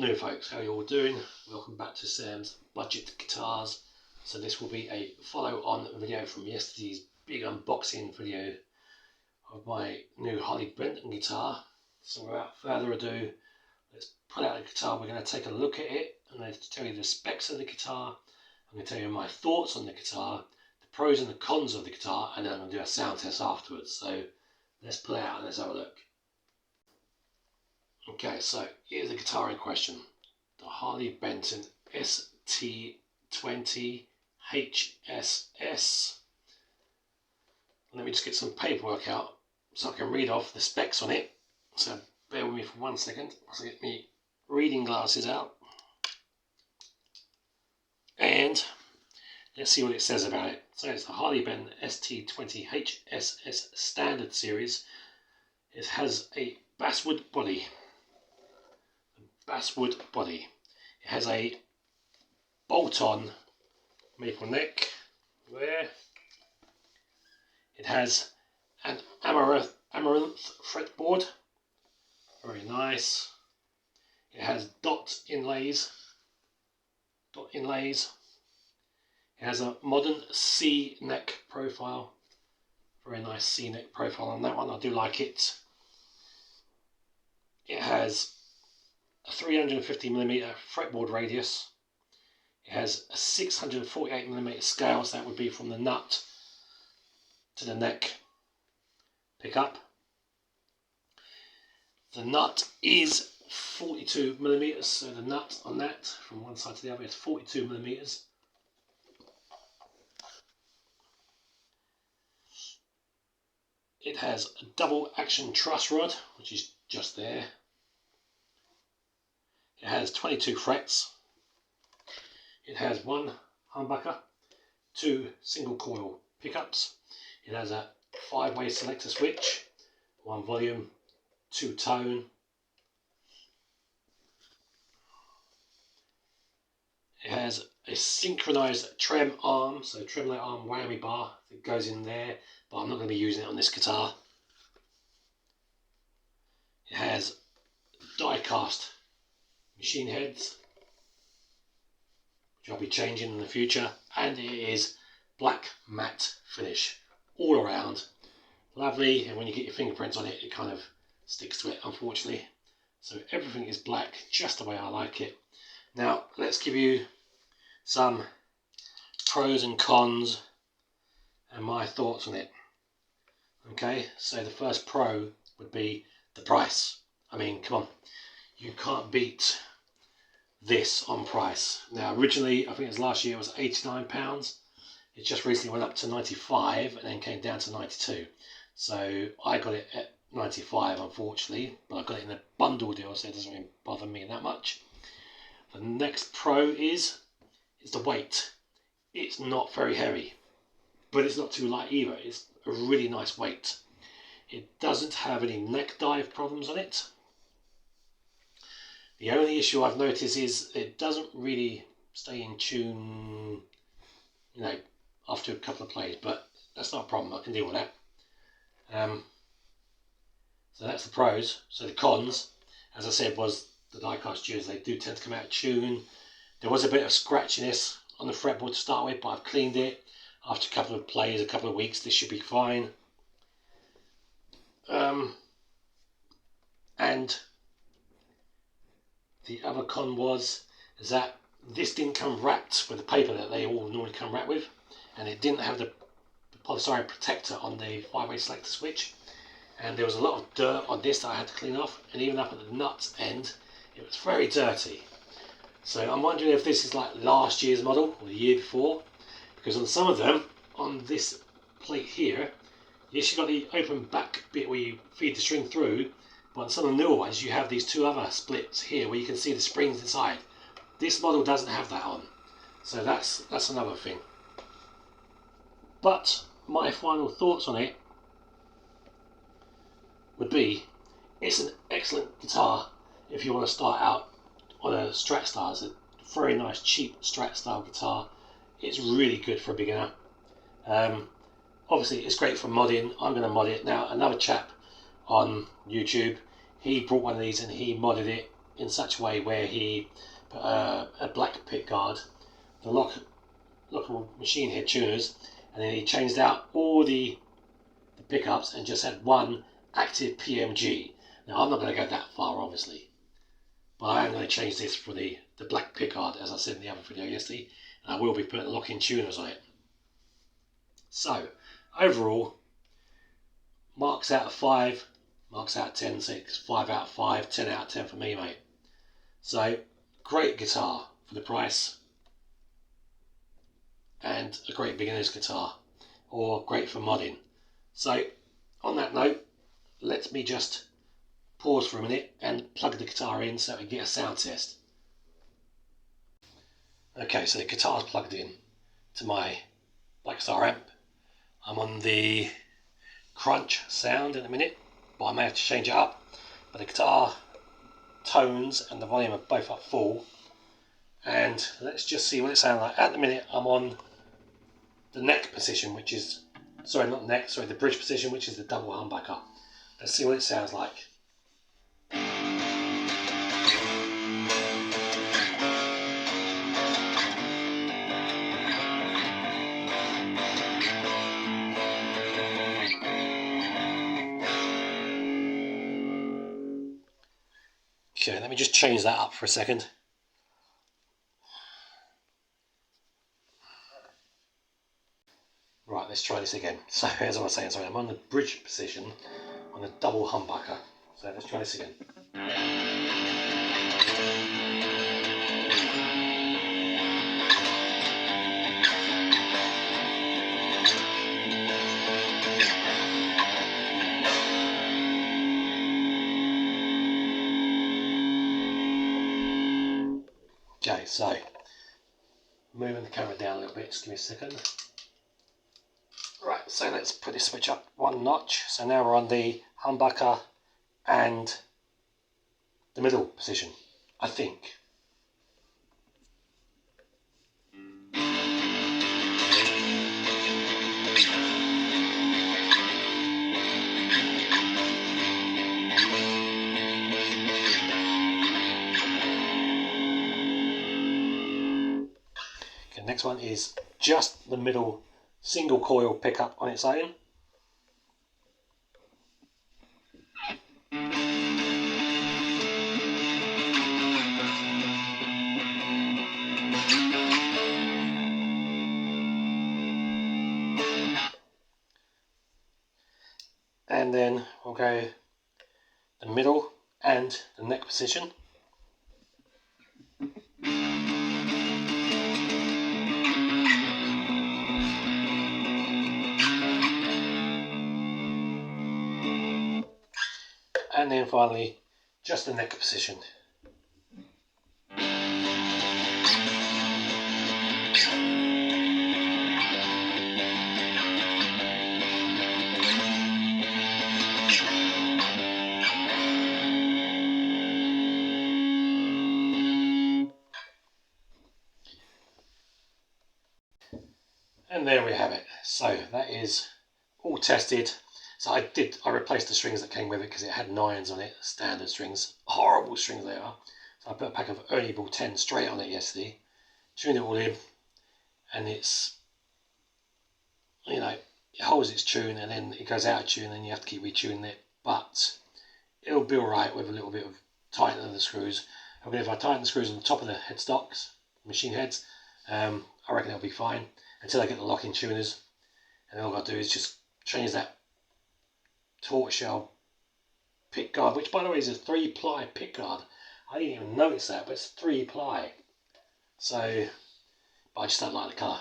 afternoon folks, how are you all doing? Welcome back to Sam's Budget Guitars. So this will be a follow-on video from yesterday's big unboxing video of my new Harley Benton guitar. So without further ado, let's pull out the guitar. We're going to take a look at it. I'm going to tell you the specs of the guitar. I'm going to tell you my thoughts on the guitar, the pros and the cons of the guitar, and then I'm going to do a sound test afterwards. So let's pull it out and let's have a look. Okay, so here's the guitar in question, the Harley Benton ST20 HSS. Let me just get some paperwork out so I can read off the specs on it. So bear with me for 1 second. I'll get my reading glasses out. And let's see what it says about it. So it's the Harley Benton ST20 HSS Standard Series. It has a basswood body. It has a bolt-on maple neck there. It has an amaranth fretboard, very nice. It has dot inlays. It has a modern C neck profile, very nice C neck profile on that one. I do like it. It has a 350mm fretboard radius. It has a 648mm scale, so that would be from the nut to the neck pickup. The nut is 42mm, so the nut on that from one side to the other is 42mm. It has a double action truss rod, which is just there. It has 22 frets. It has one humbucker, 2 single coil pickups. It has a 5-way selector switch, 1 volume, 2 tone. It has a synchronized trem arm, so tremolo arm whammy bar that goes in there, but I'm not going to be using it on this guitar. It has die cast machine heads, which I'll be changing in the future, and it is black matte finish all around. Lovely, and when you get your fingerprints on it, it kind of sticks to it, unfortunately. So everything is black, just the way I like it. Now let's give you some pros and cons and my thoughts on it. Okay, so the first pro would be the price. I mean, come on, you can't beat this on price. Now originally, I think it was last year, it was £89. It just recently went up to 95 and then came down to 92. So I got it at 95 unfortunately, but I got it in a bundle deal, so it doesn't really bother me that much. The next pro is the weight. It's not very heavy, but it's not too light either. It's a really nice weight. It doesn't have any neck dive problems on it. The only issue I've noticed is it doesn't really stay in tune, you know, after a couple of plays, but that's not a problem. I can deal with that. So that's the pros. So the cons, as I said, was the die-cast tunes. They do tend to come out of tune. There was a bit of scratchiness on the fretboard to start with, but I've cleaned it. After a couple of plays, a couple of weeks, this should be fine. And the other con is that this didn't come wrapped with the paper that they all normally come wrapped with, and it didn't have the polystyrene protector on the 5-way selector switch, and there was a lot of dirt on this that I had to clean off, and even up at the nuts end it was very dirty. So I'm wondering if this is like last year's model or the year before, because on some of them, on this plate here, yes, you've got the open back bit where you feed the string through, but on some of the newer ones you have these two other splits here where you can see the springs inside. This model doesn't have that on, so that's another thing. But my final thoughts on it would be, it's an excellent guitar if you want to start out on a Strat style. It's a very nice cheap Strat style guitar. It's really good for a beginner. Obviously it's great for modding. I'm going to mod it now. Another chap on YouTube, he brought one of these and he modded it in such a way where he put a black pick guard, the lockable machine head tuners, and then he changed out all the pickups and just had one active PMG. Now I'm not going to go that far obviously, but I am going to change this for the black pick guard, as I said in the other video yesterday, and I will be putting lock-in tuners on it. So overall, marks out of 5, marks out of 10, 6, 5 out of 5, 10 out of 10 for me, mate. So great guitar for the price, and a great beginner's guitar, or great for modding. So on that note, let me just pause for a minute and plug the guitar in so I can get a sound test. Okay, so the guitar's plugged in to my Black Guitar amp. I'm on the crunch sound in a minute, but I may have to change it up. But the guitar tones and the volume are both up full, and let's just see what it sounds like. At the minute I'm on the neck position, which is, sorry, not neck, sorry, the bridge position, which is the double humbucker. Let's see what it sounds like. Okay, let me just change that up for a second. Right, let's try this again. So, as I was saying, sorry, I'm on the bridge position on the double humbucker. So let's try this again. Okay, so moving the camera down a little bit, just give me a second. Right, so let's put this switch up one notch. So now we're on the humbucker and the middle position, I think. Okay, next one is just the middle single coil pickup on its own. And then we'll go the middle and the neck position. And then finally, just the neck position. And there we have it. So that is all tested. So I replaced the strings that came with it because it had 9s on it, standard strings. Horrible strings they are. So I put a pack of Ernie Ball 10 straight on it yesterday, tuned it all in, and it's, you know, it holds its tune and then it goes out of tune and you have to keep retuning it. But it'll be alright with a little bit of tightening of the screws. I mean, if I tighten the screws on the top of the headstocks, machine heads, I reckon it'll be fine until I get the lock-in tuners. And then all I've got to do is just change that tortoiseshell pick guard, which by the way is a 3-ply pick guard. I didn't even notice that, but it's 3-ply. So, but I just don't like the colour.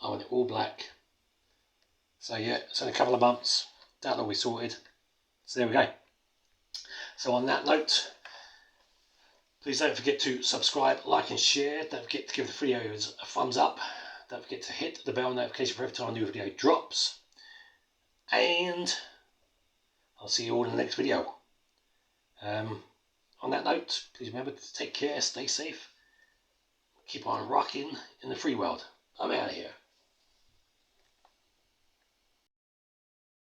I want it all black. So yeah, so in a couple of months, that'll all be sorted. So there we go. So on that note, please don't forget to subscribe, like and share. Don't forget to give the videos a thumbs up. Don't forget to hit the bell notification for every time a new video drops. And I'll see you all in the next video. On that note, please remember to take care, stay safe, keep on rocking in the free world. I'm out of here.